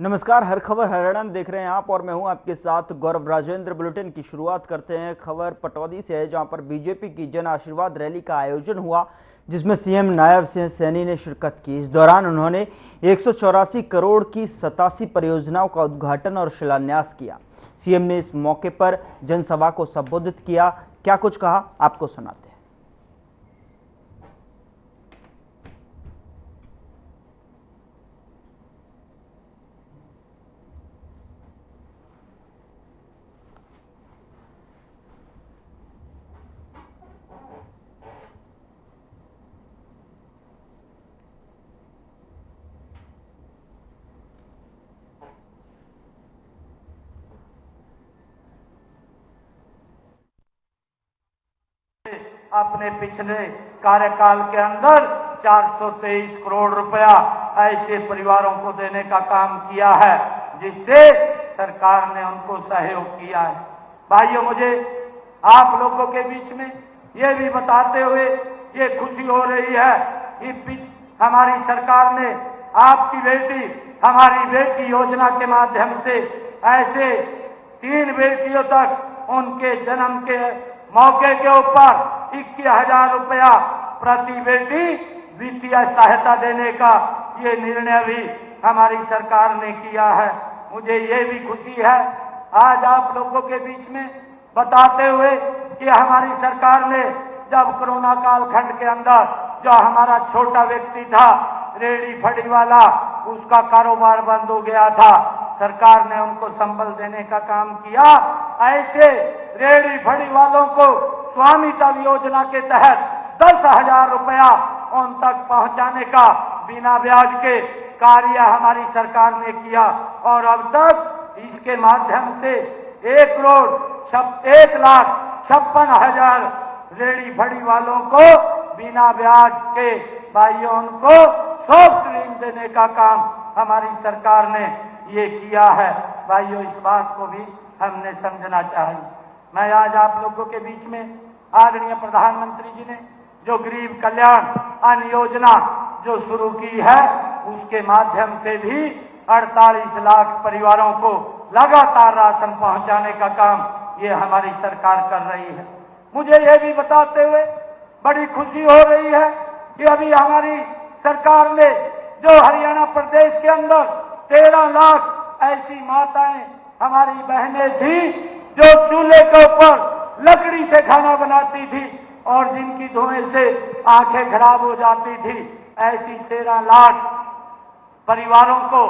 नमस्कार, हर खबर हरियाणा देख रहे हैं आप और मैं हूं आपके साथ गौरव राजेंद्र। बुलेटिन की शुरुआत करते हैं। खबर पटौदी से है, जहां पर बीजेपी की जन आशीर्वाद रैली का आयोजन हुआ, जिसमें सीएम नायब सिंह सैनी ने शिरकत की। इस दौरान उन्होंने 184 करोड़ की 87 परियोजनाओं का उद्घाटन और शिलान्यास किया। सीएम ने इस मौके पर जनसभा को संबोधित किया। क्या कुछ कहा, आपको सुनाते हैं। अपने पिछले कार्यकाल के अंदर 423 करोड़ रुपया ऐसे परिवारों को देने का काम किया है, जिससे सरकार ने उनको सहयोग किया है। भाइयों, मुझे आप लोगों के बीच में ये भी बताते हुए ये खुशी हो रही है कि हमारी सरकार ने आपकी बेटी हमारी बेटी योजना के माध्यम से ऐसे 3 बेटियों तक उनके जन्म के मौके के ऊपर 21,000 रुपया प्रति बेटी वित्तीय सहायता देने का ये निर्णय भी हमारी सरकार ने किया है। मुझे ये भी खुशी है आज आप लोगों के बीच में बताते हुए कि हमारी सरकार ने जब कोरोना कालखंड के अंदर जो हमारा छोटा व्यक्ति था, रेहड़ी फड़ी वाला, उसका कारोबार बंद हो गया था, सरकार ने उनको संबल देने का काम किया। ऐसे रेहड़ी फड़ी वालों को स्वामित्व योजना के तहत 10,000 रुपया उन तक पहुंचाने का बिना ब्याज के कार्य हमारी सरकार ने किया और अब तक इसके माध्यम से 1,56,000 रेहड़ी फड़ी वालों को बिना ब्याज के भाइयों उनको सॉफ्ट ऋण देने का काम हमारी सरकार ने ये किया है। भाइयों, इस बात को भी हमने समझना चाहिए। मैं आज आप लोगों के बीच में आदरणीय प्रधानमंत्री जी ने जो गरीब कल्याण अन्न योजना जो शुरू की है, उसके माध्यम से भी 48 लाख परिवारों को लगातार राशन पहुंचाने का काम ये हमारी सरकार कर रही है। मुझे ये भी बताते हुए बड़ी खुशी हो रही है कि अभी हमारी सरकार ने जो हरियाणा प्रदेश के अंदर 13 लाख ऐसी माताएं हमारी बहनें थी जो चूल्हे के ऊपर लकड़ी से खाना बनाती थी और जिनकी धुएं से आंखें खराब हो जाती थी, ऐसी 13 लाख परिवारों को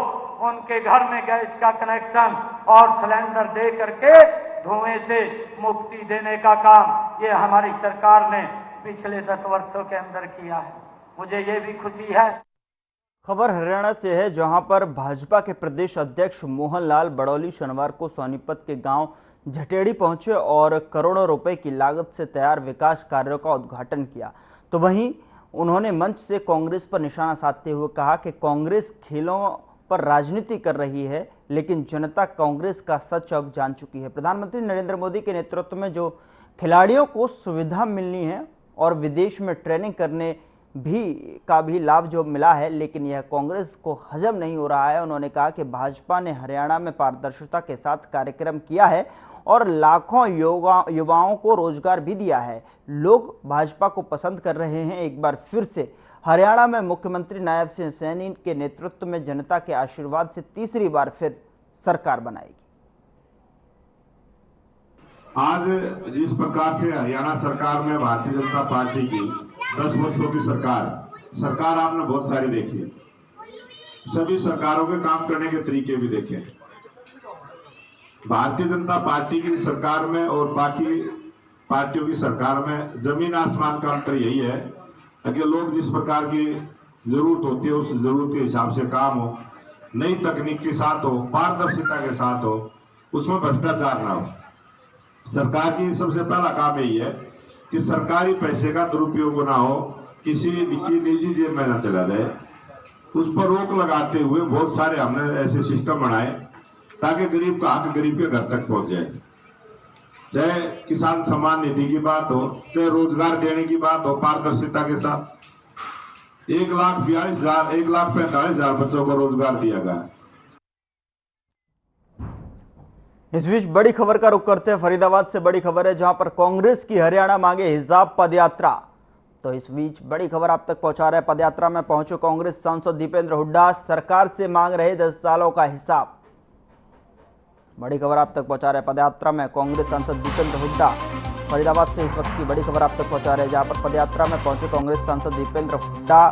उनके घर में गैस का कनेक्शन और सिलेंडर दे करके धुएं से मुक्ति देने का काम ये हमारी सरकार ने पिछले 10 वर्षों के अंदर किया है। मुझे ये भी खुशी है। खबर हरियाणा से है, जहां पर भाजपा के प्रदेश अध्यक्ष मोहनलाल बड़ौली शनिवार को सोनीपत के गांव झटेड़ी पहुंचे और करोड़ों रुपए की लागत से तैयार विकास कार्यों का उद्घाटन किया। तो वहीं उन्होंने मंच से कांग्रेस पर निशाना साधते हुए कहा कि कांग्रेस खेलों पर राजनीति कर रही है, लेकिन जनता कांग्रेस का सच अब जान चुकी है। प्रधानमंत्री नरेंद्र मोदी के नेतृत्व में जो खिलाड़ियों को सुविधा मिलनी है और विदेश में ट्रेनिंग करने का भी लाभ जो मिला है, लेकिन यह कांग्रेस को हजम नहीं हो रहा है। उन्होंने कहा कि भाजपा ने हरियाणा में पारदर्शिता के साथ कार्यक्रम किया है और लाखों युवाओं को रोजगार भी दिया है। लोग भाजपा को पसंद कर रहे हैं। एक बार फिर से हरियाणा में मुख्यमंत्री नायब सिंह सैनी के नेतृत्व में जनता के आशीर्वाद से तीसरी बार फिर सरकार बनाएगी। आज जिस प्रकार से हरियाणा सरकार में भारतीय जनता पार्टी की 10 वर्षों की सरकार आपने बहुत सारी देखी है। सभी सरकारों के काम करने के तरीके भी देखे। भारतीय जनता पार्टी की सरकार में और बाकी पार्टियों की सरकार में जमीन आसमान का अंतर यही है कि लोग जिस प्रकार की जरूरत होती है उस जरूरत के हिसाब से काम हो, नई तकनीक के साथ हो, पारदर्शिता के साथ हो, उसमें भ्रष्टाचार ना हो। सरकार की सबसे पहला काम यही है कि सरकारी पैसे का दुरुपयोग ना हो, किसी की निजी जेब में न चला जाए। उस पर रोक लगाते हुए बहुत सारे हमने ऐसे सिस्टम बनाए ताकि गरीब का हक गरीब के घर तक पहुंच जाए। चाहे किसान सम्मान निधि की बात हो, चाहे रोजगार देने की बात हो, पारदर्शिता के साथ 1,42,000 1,45,000 बच्चों को रोजगार दिया गया। इस बीच बड़ी खबर का रुख करते हैं फरीदाबाद से। बड़ी खबर है जहां पर कांग्रेस की हरियाणा मांगे हिसाब पदयात्रा। तो इस बीच बड़ी खबर आप तक पहुंचा रहे हैं। पदयात्रा में पहुंचे कांग्रेस सांसद दीपेंद्र हुड्डा, सरकार से मांग रहे 10 सालों का हिसाब। बड़ी खबर आप तक पहुंचा रहे हैं। पदयात्रा में कांग्रेस सांसद दीपेंद्र हुड्डा, फरीदाबाद से इस वक्त की बड़ी खबर आप तक पहुंचा रहे हैं, जहां पर पदयात्रा में पहुंचे कांग्रेस सांसद दीपेंद्र हुड्डा,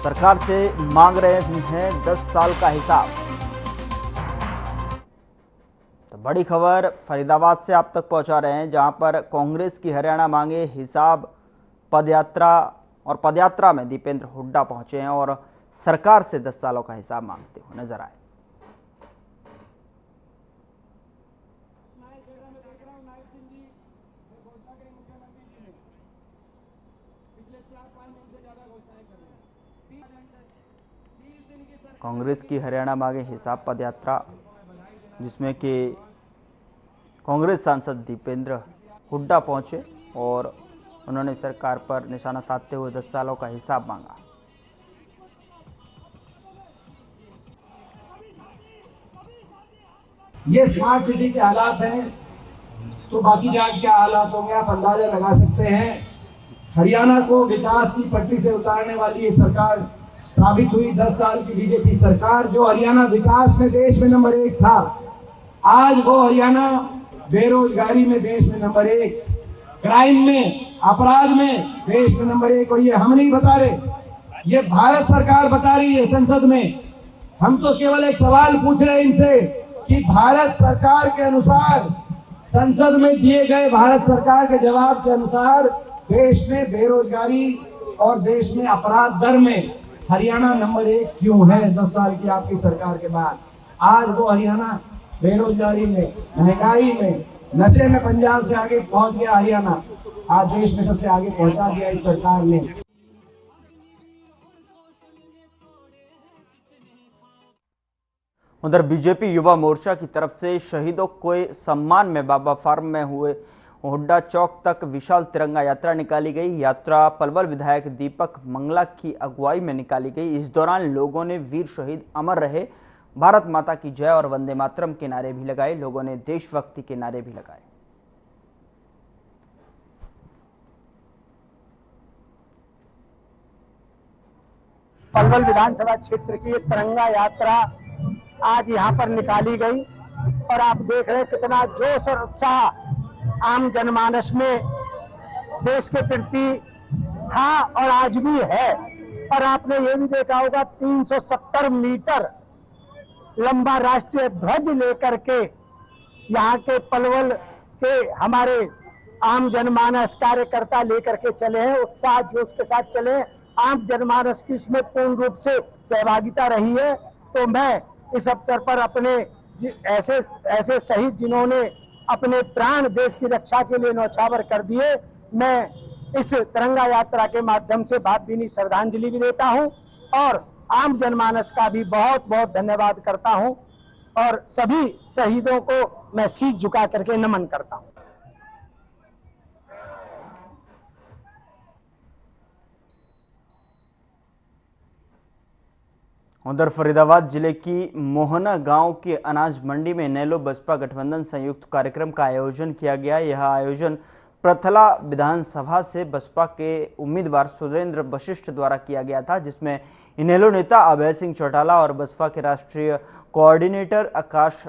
सरकार से मांग रहे हैं 10 साल का हिसाब। तो बड़ी खबर फरीदाबाद से आप तक पहुंचा रहे हैं, जहां पर कांग्रेस की हरियाणा मांगे हिसाब पदयात्रा, और पदयात्रा में दीपेंद्र हुड्डा पहुंचे हैं और सरकार से 10 सालों का हिसाब मांगते हुए नजर आए। कांग्रेस की हरियाणा मांगे हिसाब पदयात्रा, जिसमें कि कांग्रेस सांसद दीपेंद्र हुड्डा पहुंचे और उन्होंने सरकार पर निशाना साधते हुए 10 सालों का हिसाब मांगा। ये स्मार्ट सिटी के हालात हैं, तो बाकी जगह क्या हालात होंगे आप अंदाजा लगा सकते हैं। हरियाणा को विकास की पटरी से उतारने वाली ये सरकार साबित हुई। 10 साल की बीजेपी सरकार, जो हरियाणा विकास में देश में नंबर 1 था, आज वो हरियाणा बेरोजगारी में देश में नंबर 1, क्राइम में, अपराध में देश में नंबर 1। और ये हम नहीं बता रहे, ये भारत सरकार बता रही है संसद में। हम तो केवल एक सवाल पूछ रहे हैं इनसे कि भारत सरकार के अनुसार, संसद में दिए गए भारत सरकार के जवाब के अनुसार देश में बेरोजगारी और देश में अपराध दर में हरियाणा नंबर 1 क्यों है 10 साल की आपकी सरकार के बाद। आज वो हरियाणा बेरोजगारी में, महंगाई में, नशे में पंजाब से आगे पहुंच गया। हरियाणा आज देश में सबसे आगे पहुंचा दिया इस सरकार ने। उधर बीजेपी युवा मोर्चा की तरफ से शहीदों के सम्मान में बाबा फार्म में हुए हुड्डा चौक तक विशाल तिरंगा यात्रा निकाली गई। यात्रा पलवल विधायक दीपक मंगला की अगुवाई में निकाली गई। इस दौरान लोगों ने वीर शहीद अमर रहे, भारत माता की जय और वंदे मातरम के नारे भी लगाए। लोगों ने देशभक्ति के नारे भी लगाए। पलवल विधानसभा क्षेत्र की एक तिरंगा यात्रा आज यहाँ पर निकाली गई और आप देख रहे हैं कितना जोश और उत्साह आम जनमानस में देश के प्रति था और आज भी है। और आपने ये भी देखा होगा 370 मीटर लंबा राष्ट्रीय ध्वज लेकर के यहाँ के पलवल के हमारे आम जनमानस कार्यकर्ता लेकर के चले हैं, उत्साह जोश के साथ चले हैं। आम जनमानस की इसमें पूर्ण रूप से सहभागिता रही है। तो मैं इस अवसर पर अपने ऐसे शहीद जिन्होंने अपने प्राण देश की रक्षा के लिए न्यौछावर कर दिए, मैं इस तिरंगा यात्रा के माध्यम से भावभीनी श्रद्धांजलि भी देता हूं और आम जनमानस का भी बहुत बहुत धन्यवाद करता हूं और सभी शहीदों को मैं शीश झुका करके नमन करता हूं। उधर फरीदाबाद जिले की मोहना गांव के अनाज मंडी में इनेलो बसपा गठबंधन संयुक्त कार्यक्रम का आयोजन किया गया। यह आयोजन प्रथला विधानसभा से बसपा के उम्मीदवार सुरेंद्र वशिष्ठ द्वारा किया गया था, जिसमें इनेलो नेता अभय सिंह चौटाला और बसपा के राष्ट्रीय कोऑर्डिनेटर आकाश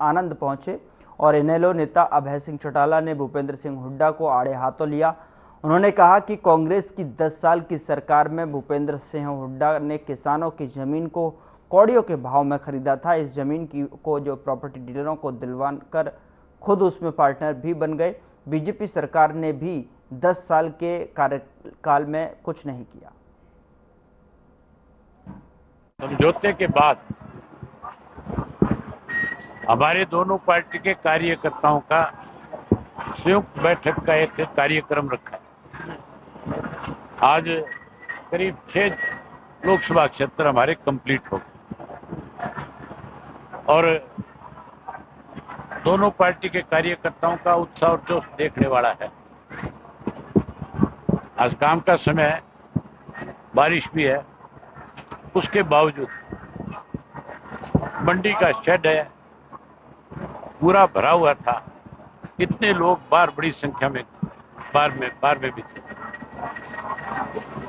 आनंद पहुंचे और इनेलो नेता अभय सिंह चौटाला ने भूपेंद्र सिंह हुड्डा को आड़े हाथों लिया। उन्होंने कहा कि कांग्रेस की 10 साल की सरकार में भूपेंद्र सिंह हुड्डा ने किसानों की जमीन को कौड़ियों के भाव में खरीदा था। इस जमीन को जो प्रॉपर्टी डीलरों को दिलवान कर खुद उसमें पार्टनर भी बन गए। बीजेपी सरकार ने भी 10 साल के कार्यकाल में कुछ नहीं किया। समझौते के बाद हमारे दोनों पार्टी के कार्यकर्ताओं का संयुक्त बैठक का एक कार्यक्रम रखा। आज करीब 6 लोकसभा क्षेत्र हमारे कंप्लीट हो गए और दोनों पार्टी के कार्यकर्ताओं का उत्साह और जोश देखने वाला है। आज काम का समय है, बारिश भी है, उसके बावजूद मंडी का शेड है, पूरा भरा हुआ था। इतने लोग बाहर बड़ी संख्या में बार में भी थे।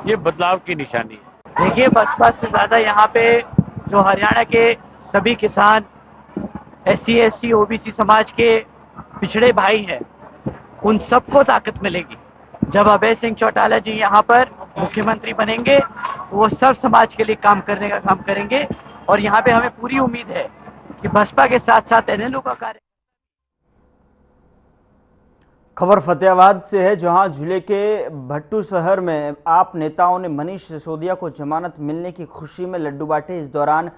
ये बदलाव की निशानी है। देखिए, बसपा से ज्यादा यहाँ पे जो हरियाणा के सभी किसान, SC ST OBC समाज के पिछड़े भाई हैं, उन सबको ताकत मिलेगी। जब अभय सिंह चौटाला जी यहाँ पर मुख्यमंत्री बनेंगे तो वो सब समाज के लिए काम करने का काम करेंगे। और यहाँ पे हमें पूरी उम्मीद है कि बसपा के साथ साथ NLO का कार्य। खबर फतेहाबाद से है, जहां जिले के भट्टू शहर में आप नेताओं ने मनीष सिसोदिया को जमानत मिलने की खुशी में लड्डू बांटे। इस दौरान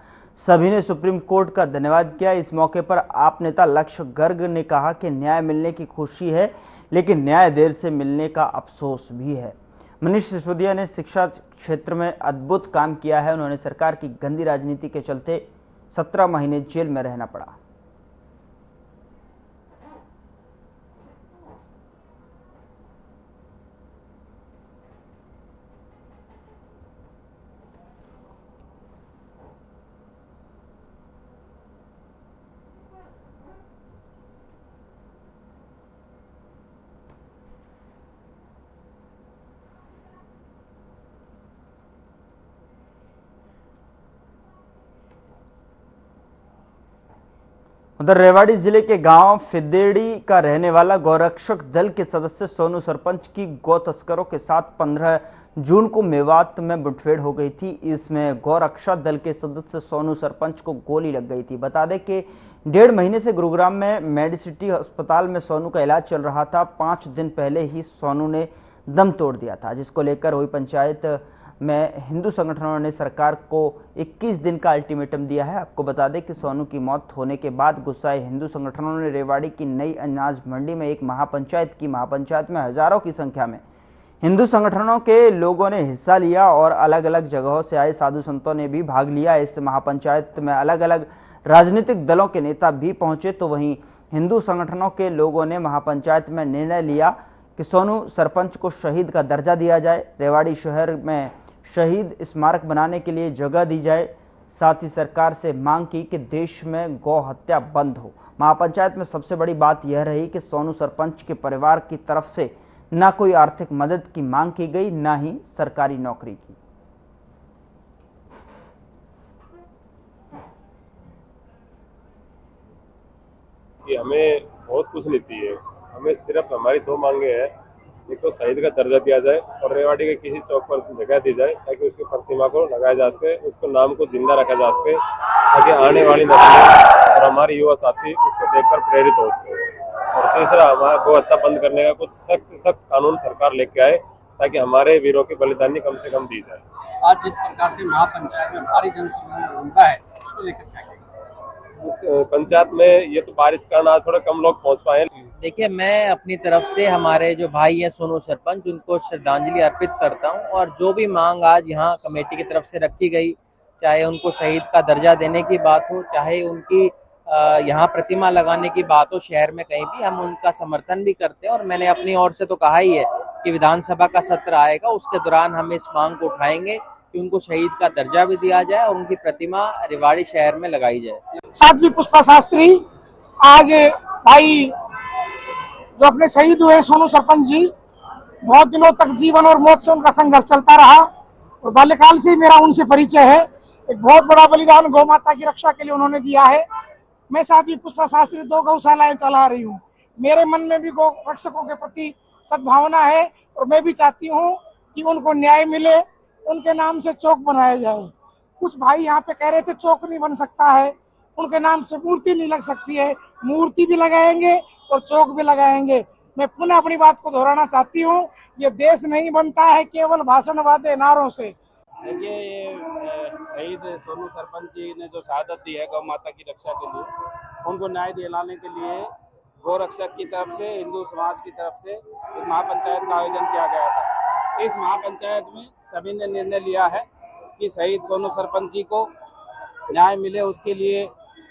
सभी ने सुप्रीम कोर्ट का धन्यवाद किया। इस मौके पर आप नेता लक्ष्य गर्ग ने कहा कि न्याय मिलने की खुशी है, लेकिन न्याय देर से मिलने का अफसोस भी है। मनीष सिसोदिया ने शिक्षा क्षेत्र में अद्भुत काम किया है। उन्होंने सरकार की गंदी राजनीति के चलते 17 महीने जेल में रहना पड़ा। उधर रेवाड़ी जिले के गांव फिदेड़ी का रहने वाला गौरक्षक दल के सदस्य सोनू सरपंच की गौ तस्करों के साथ 15 जून को मेवात में मुठभेड़ हो गई थी। इसमें गौरक्षा दल के सदस्य सोनू सरपंच को गोली लग गई थी। बता दें कि 1.5 महीने से गुरुग्राम में मेडिसिटी अस्पताल में सोनू का इलाज चल रहा था। 5 दिन पहले ही सोनू ने दम तोड़ दिया था, जिसको लेकर हुई पंचायत में हिंदू संगठनों ने सरकार को 21 दिन का अल्टीमेटम दिया है। आपको बता दें कि सोनू की मौत होने के बाद गुस्साए हिंदू संगठनों ने रेवाड़ी की नई अनाज मंडी में एक महापंचायत की। महापंचायत में हजारों की संख्या में हिंदू संगठनों के लोगों ने हिस्सा लिया और अलग अलग जगहों से आए साधु संतों ने भी भाग लिया। इस महापंचायत में अलग अलग राजनीतिक दलों के नेता भी पहुंचे। तो वहीं हिंदू संगठनों के लोगों ने महापंचायत में निर्णय लिया कि सोनू सरपंच को शहीद का दर्जा दिया जाए, रेवाड़ी शहर में शहीद स्मारक बनाने के लिए जगह दी जाए। साथ ही सरकार से मांग की कि देश में गौ हत्या बंद हो। महापंचायत में सबसे बड़ी बात यह रही कि सोनू सरपंच के परिवार की तरफ से न कोई आर्थिक मदद की मांग की गई, न ही सरकारी नौकरी की। कि हमें बहुत कुछ नहीं चाहिए, हमें सिर्फ हमारी 2 मांगे हैं। एक तो शहीद का दर्जा दिया जाए और रेवाड़ी के किसी चौक पर जगह दी जाए ताकि उसकी प्रतिमा को लगाया जा सके, उसको नाम को जिंदा रखा जा सके, ताकि आने वाली नस्लें और हमारे युवा साथी उसको देखकर प्रेरित हो सके। और तीसरा, हमारा गौ हत्या बंद करने का कुछ सख्त कानून सरकार लेके आए ताकि हमारे वीरों की बलिदानी कम से कम दी जाए। आज जिस प्रकार से महापंचायत में भारी जनसमूह उमड़ा है, उसको लेकर क्या कहेंगे? पंचायत में ये तो बारिश का कारण आज थोड़ा कम लोग पहुंच पाए। देखिए, मैं अपनी तरफ से हमारे जो भाई हैं सोनू सरपंच, उनको श्रद्धांजलि अर्पित करता हूं। और जो भी मांग आज यहाँ कमेटी की तरफ से रखी गई, चाहे उनको शहीद का दर्जा देने की बात हो, चाहे उनकी यहाँ प्रतिमा लगाने की बात हो शहर में कहीं भी, हम उनका समर्थन भी करते हैं। और मैंने अपनी ओर से तो कहा ही है कि विधानसभा का सत्र आएगा, उसके दौरान हम इस मांग को उठाएंगे कि उनको शहीद का दर्जा भी दिया जाए और उनकी प्रतिमा रेवाड़ी शहर में लगाई जाए। साध्वी पुष्पा शास्त्री, आज भाई जो अपने शहीद हुए सोनू सरपंच जी, बहुत दिनों तक जीवन और मौत से उनका संघर्ष चलता रहा और बाल्यकाल से मेरा उनसे परिचय है। एक बहुत बड़ा बलिदान गौ माता की रक्षा के लिए उन्होंने दिया है। मैं साध्वी पुष्पा शास्त्री 2 गौशालाएं चला रही हूँ। मेरे मन में भी गौ रक्षकों के प्रति सद्भावना है और मैं भी चाहती हूँ कि उनको न्याय मिले, उनके नाम से चौक बनाया जाए। कुछ भाई यहाँ पे कह रहे थे चौक नहीं बन सकता है, उनके नाम से मूर्ति नहीं लग सकती है। मूर्ति भी लगाएंगे और चौक भी लगाएंगे। मैं पुनः अपनी बात को दोहराना चाहती हूँ, ये देश नहीं बनता है केवल भाषण वादे नारों से। देखिए, ये शहीद सोनू सरपंच जी ने जो शहादत दी है गौ माता की रक्षा के लिए, उनको न्याय दिलाने के लिए गौ रक्षक की तरफ से, हिंदू समाज की तरफ से एक महापंचायत का आयोजन किया गया था। इस महापंचायत में सभी ने निर्णय लिया है कि शहीद सोनू सरपंच जी को न्याय मिले, उसके लिए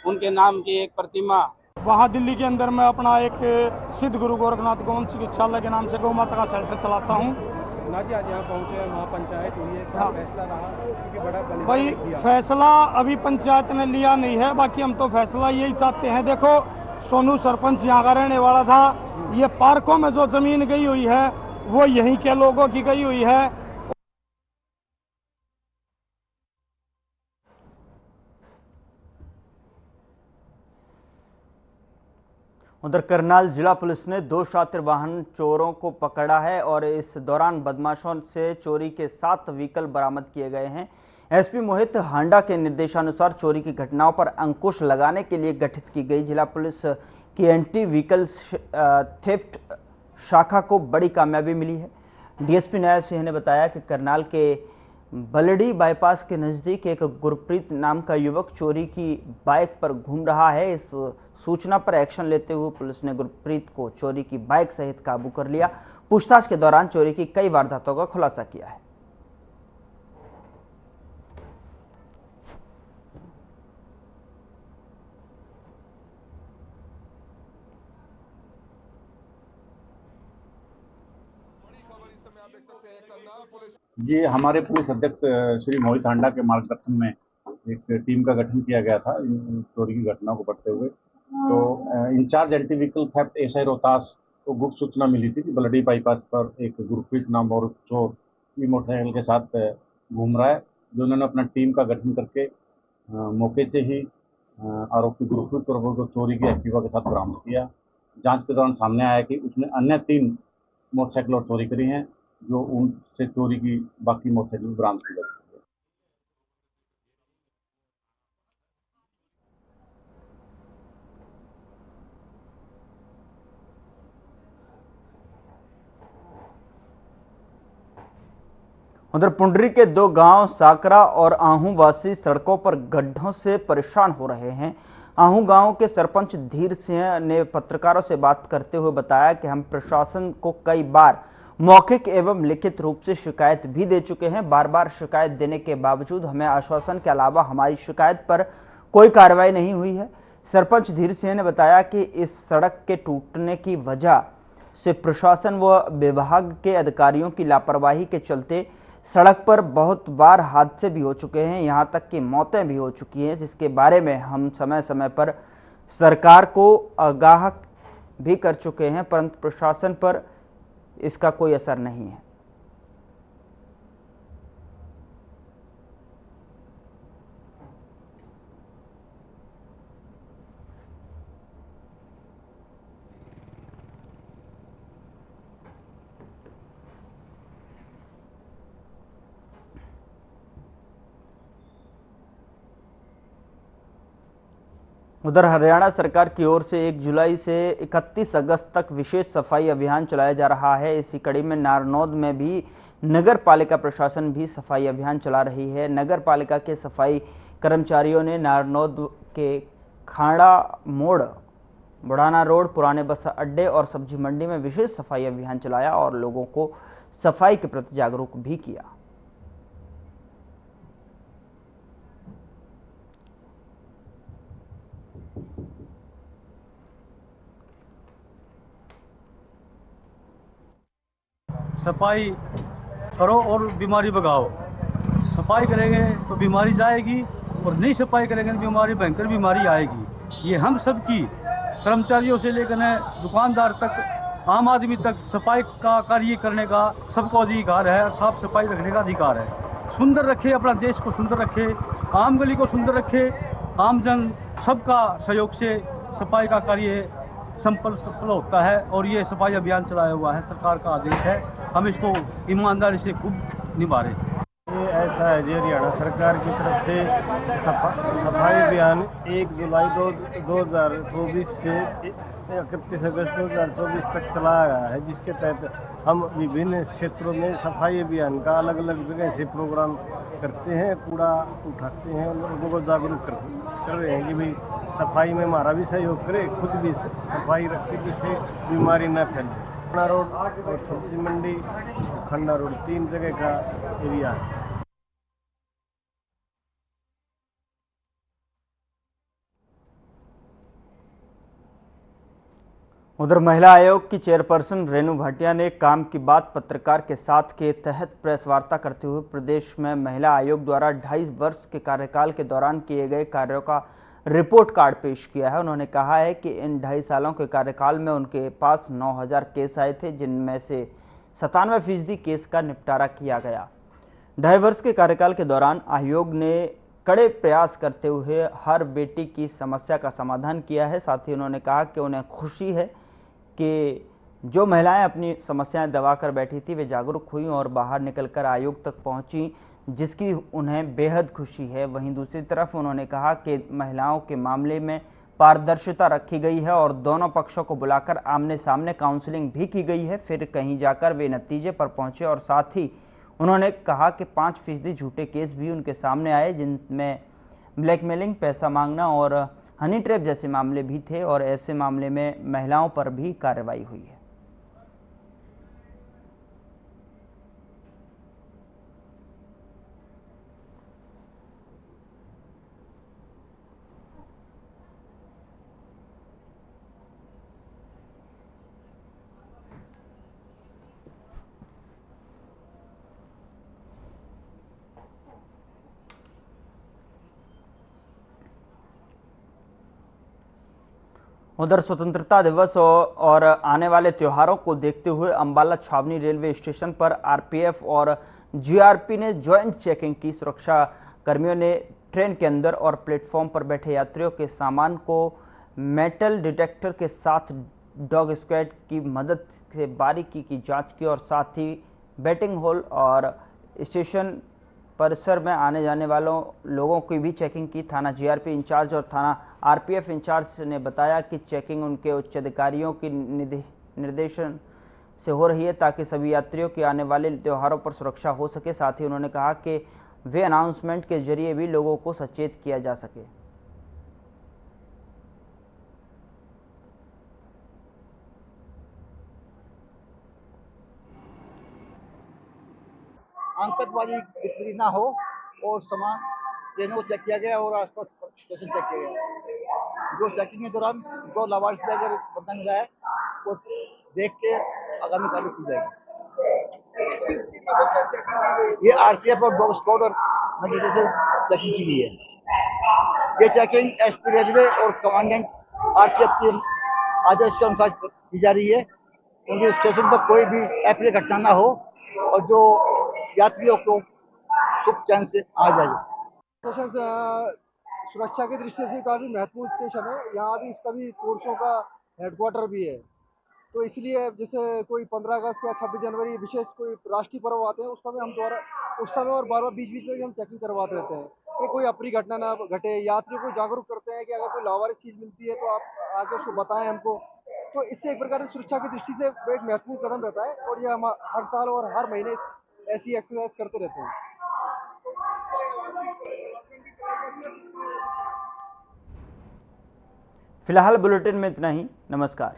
उनके नाम की एक प्रतिमा वहाँ दिल्ली के अंदर मैं अपना एक सिद्ध गुरु गोरखनाथ गोवंश चिकित्सालय के नाम से गौ माता का सेंटर चलाता हूँ। जी आज यहाँ पहुँचे, महापंचायत हुई है, क्या फैसला रहा? क्योंकि बड़ा भाई फैसला अभी पंचायत ने लिया नहीं है, बाकी हम तो फैसला यही चाहते हैं। देखो, सोनू सरपंच यहाँ का रहने वाला था। ये पार्कों में जो जमीन गई हुई है वो यहीं के लोगों की गई हुई है। उधर करनाल जिला पुलिस ने 2 शातिर वाहन चोरों को पकड़ा है और इस दौरान बदमाशों से चोरी के 7 व्हीकल बरामद किए गए हैं। एसपी मोहित हांडा के निर्देशानुसार चोरी की घटनाओं पर अंकुश लगाने के लिए गठित की गई जिला पुलिस की एंटी व्हीकल थेफ्ट शाखा को बड़ी कामयाबी मिली है। डीएसपी नायब सिंह ने बताया कि करनाल के बलडी बाईपास के नजदीक एक गुरप्रीत नाम का युवक चोरी की बाइक पर घूम रहा है। इस सूचना पर एक्शन लेते हुए पुलिस ने गुरप्रीत को चोरी की बाइक सहित काबू कर लिया। पूछताछ के दौरान चोरी की कई वारदातों का खुलासा किया है। जी, हमारे पुलिस अध्यक्ष श्री मोहित हांडा के मार्गदर्शन में एक टीम का गठन किया गया था इन चोरी की घटनाओं को बढ़ते हुए। तो incharge anti vehicle theft SI Rohtas को गुप्त सूचना मिली थी कि बलडी बाईपास पर एक गुरप्रीत नाम और चोर मोटरसाइकिल के साथ घूम रहा है, जो उन्होंने अपना टीम का गठन करके मौके से ही आरोपी गुरप्रीत को चोरी की एक्टिवा के साथ बरामद किया। जांच के दौरान सामने आया कि उसने अन्य 3 मोटरसाइकिल और चोरी करी हैं, जो उनसे चोरी की बाकी मोटरसाइकिल बरामद की गई। उधर पुंडरी के 2 गांव साकरा और आहू वासी सड़कों पर गड्ढों से परेशान हो रहे हैं। आहू गांव के सरपंच धीर सिंह ने पत्रकारों से बात करते हुए बताया कि हम प्रशासन को कई बार मौखिक एवं लिखित रूप से शिकायत भी दे चुके हैं। बार बार शिकायत देने के बावजूद हमें आश्वासन के अलावा हमारी शिकायत पर कोई कार्रवाई नहीं हुई है। सरपंच धीर सिंह ने बताया कि इस सड़क के टूटने की वजह से प्रशासन व विभाग के अधिकारियों की लापरवाही के चलते सड़क पर बहुत बार हादसे भी हो चुके हैं, यहां तक कि मौतें भी हो चुकी हैं, जिसके बारे में हम समय समय पर सरकार को आगाह भी कर चुके हैं, परंतु प्रशासन पर इसका कोई असर नहीं है। उधर हरियाणा सरकार की ओर से 1 जुलाई से 31 अगस्त तक विशेष सफाई अभियान चलाया जा रहा है। इसी कड़ी में नारनौद में भी नगर पालिका प्रशासन भी सफाई अभियान चला रही है। नगर पालिका के सफाई कर्मचारियों ने नारनौद के खाड़ा मोड़, बुढ़ाना रोड, पुराने बस अड्डे और सब्जी मंडी में विशेष सफाई अभियान चलाया और लोगों को सफाई के प्रति जागरूक भी किया। सफाई करो और बीमारी भगाओ। सफाई करेंगे तो बीमारी जाएगी और नहीं सफाई करेंगे तो बीमारी, भयंकर बीमारी आएगी। ये हम सब की, कर्मचारियों से लेकर दुकानदार तक, आम आदमी तक सफाई का कार्य करने का सबको अधिकार है। साफ सफाई रखने का अधिकार है। सुंदर रखे, अपना देश को सुंदर रखे, आम गली को सुंदर रखे। आम जन सबका सहयोग से सफाई का कार्य सफल होता है और ये सफाई अभियान चलाया हुआ है, सरकार का आदेश है। हम इसको ईमानदारी से खूब निभा रहे हैं। ये ऐसा है जी, हरियाणा सरकार की तरफ से सफाई अभियान 1 जुलाई 2024 से 31 अगस्त 2024 तक चलाया गया है, जिसके तहत हम विभिन्न क्षेत्रों में सफाई अभियान का अलग अलग जगह से प्रोग्राम करते हैं, कूड़ा उठाते हैं, लोगों को जागरूक कर रहे हैं कि भाई सफाई में हमारा भी सहयोग करें, खुद भी सफाई रखें, जिससे बीमारी न फैले। खन्ना रोड और सब्जी मंडी, खन्ना रोड 3 जगह का एरिया है। उधर महिला आयोग की चेयरपर्सन रेणु भाटिया ने काम की बात पत्रकार के साथ के तहत प्रेस वार्ता करते हुए प्रदेश में महिला आयोग द्वारा 2.5 वर्ष के कार्यकाल के दौरान किए गए कार्यों का रिपोर्ट कार्ड पेश किया है। उन्होंने कहा है कि इन 2.5 सालों के कार्यकाल में उनके पास 9,000 केस आए थे, जिनमें से 97% केस का निपटारा किया गया। 2.5 वर्ष के कार्यकाल के दौरान आयोग ने कड़े प्रयास करते हुए हर बेटी की समस्या का समाधान किया है। साथ ही उन्होंने कहा कि उन्हें खुशी है कि जो महिलाएं अपनी समस्याएं दबाकर बैठी थी वे जागरूक हुई और बाहर निकलकर आयोग तक पहुंची, जिसकी उन्हें बेहद खुशी है। वहीं दूसरी तरफ उन्होंने कहा कि महिलाओं के मामले में पारदर्शिता रखी गई है और दोनों पक्षों को बुलाकर आमने सामने काउंसलिंग भी की गई है, फिर कहीं जाकर वे नतीजे पर पहुंचे। और साथ ही उन्होंने कहा कि 5% झूठे केस भी उनके सामने आए, जिनमें ब्लैकमेलिंग, पैसा मांगना और हनी ट्रैप जैसे मामले भी थे और ऐसे मामले में महिलाओं पर भी कार्रवाई हुई है। उधर स्वतंत्रता दिवस और आने वाले त्योहारों को देखते हुए अंबाला छावनी रेलवे स्टेशन पर आरपीएफ और जीआरपी ने ज्वाइंट चेकिंग की। सुरक्षा कर्मियों ने ट्रेन के अंदर और प्लेटफॉर्म पर बैठे यात्रियों के सामान को मेटल डिटेक्टर के साथ डॉग स्क्वाड की मदद से बारीकी की जांच की और साथ ही वेटिंग हॉल और स्टेशन परिसर में आने जाने वालों लोगों की भी चेकिंग की। थाना जीआरपी इंचार्ज और थाना आरपीएफ इंचार्ज ने बताया कि चेकिंग उनके उच्च अधिकारियों की निर्देशन से हो रही है ताकि सभी यात्रियों के आने वाले त्योहारों पर सुरक्षा हो सके। साथ ही उन्होंने कहा कि वे अनाउंसमेंट के जरिए भी लोगों को सचेत किया जा सके। आतंकवादी बिक्री ना हो और सामान ट्रेनों को चेक किया गया और आसपास स्टेशन चेक किया गया। जो चेकिंग के दौरान जो लावारिस से अगर बंदा मिला है वो देख के आगामी कार्रवाई की जाएगी। ये आरपीएफ और डॉग स्क्वाड और मेडिकल चेकिंग के लिए ये चेकिंग एसपी रेलवे और कमांडेंट आरपीएफ के आदेश के अनुसार की जा रही है, क्योंकि स्टेशन पर कोई भी अप्रिय घटना ना हो और जो यात्रियों को सुख चैन से आ जाए। स्टेशन सुरक्षा की दृष्टि से काफी महत्वपूर्ण स्टेशन है। यहाँ भी सभी फोर्सों का हेडक्वार्टर भी है, तो इसलिए जैसे कोई 15 अगस्त या 26 जनवरी विशेष कोई राष्ट्रीय पर्व आते हैं उस समय और बार बार बीच बीच में भी हम चेकिंग करवाते रहते हैं कि कोई अप्रिय घटना ना घटे। यात्रियों को जागरूक करते हैं कि अगर कोई लावारिस चीज मिलती है तो आप आगे उसको बताएं हमको। तो इससे एक प्रकार से सुरक्षा की दृष्टि से एक महत्वपूर्ण कदम रहता है और ये हम हर साल और हर महीने ऐसी एक्सरसाइज करते रहते हैं। फिलहाल बुलेटिन में इतना ही। नमस्कार।